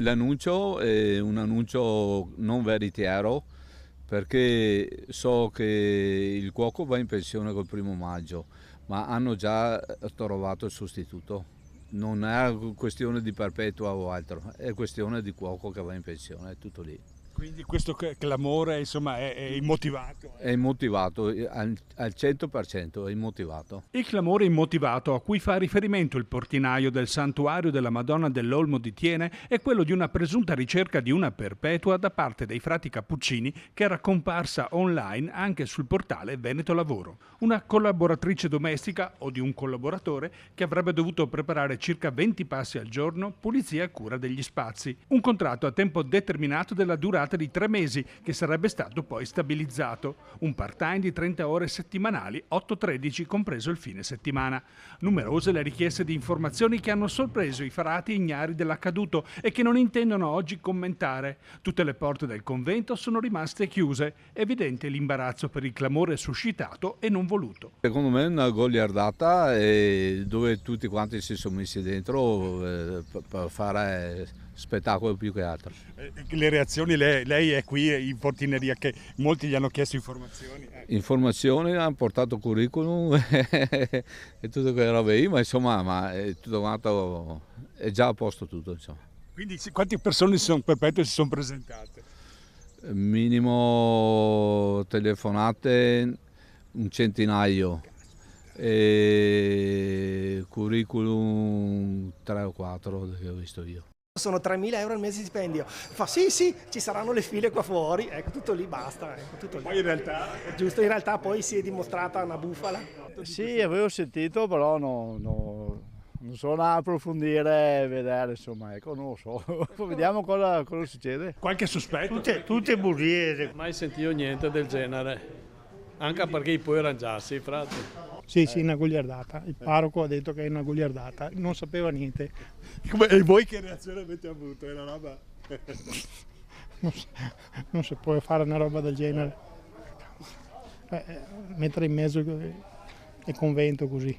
L'annuncio è un annuncio non veritiero perché so che il cuoco va in pensione col 1° maggio, ma hanno già trovato il sostituto. Non è questione di perpetua o altro, è questione di cuoco che va in pensione, è tutto lì. Quindi questo clamore, insomma, è immotivato. È immotivato, al 100% è immotivato. Il clamore immotivato a cui fa riferimento il portinaio del santuario della Madonna dell'Olmo di Tiene è quello di una presunta ricerca di una perpetua da parte dei frati cappuccini che era comparsa online anche sul portale Veneto Lavoro. Una collaboratrice domestica o di un collaboratore che avrebbe dovuto preparare circa 20 passi al giorno, pulizia a cura degli spazi. Un contratto a tempo determinato della durata di 3 mesi che sarebbe stato poi stabilizzato. Un part-time di 30 ore settimanali, 8-13 compreso il fine settimana. Numerose le richieste di informazioni che hanno sorpreso i frati ignari dell'accaduto e che non intendono oggi commentare. Tutte le porte del convento sono rimaste chiuse. Evidente l'imbarazzo per il clamore suscitato e non voluto. Secondo me è una goliardata dove tutti quanti si sono messi dentro per fare spettacolo più che altro. Le reazioni, lei è qui in portineria che molti gli hanno chiesto informazioni. Informazioni, hanno portato curriculum e tutte quelle robe lì, ma insomma è tutto quanto, è già a posto tutto, insomma. Quindi quante persone perpetue si sono presentate? Minimo telefonate un centinaio e curriculum 3 o 4 che ho visto io. Sono 3.000 euro al mese di stipendio. Fa sì, sì, ci saranno le file qua fuori, ecco, tutto lì, basta. Ecco, tutto lì. Poi in realtà... Giusto, in realtà poi si è dimostrata una bufala. Sì, avevo sentito, però non sono a approfondire e vedere, insomma, ecco, non lo so. Vediamo cosa succede. Qualche sospetto? Tutte bugie. Mai sentito niente del genere, anche perché poi erano già, sì, frate. Sì, una goliardata. Il parroco ha detto che è una goliardata, non sapeva niente. E voi che reazione avete avuto? È una roba... Non si può fare una roba del genere. Mettere in mezzo il convento così.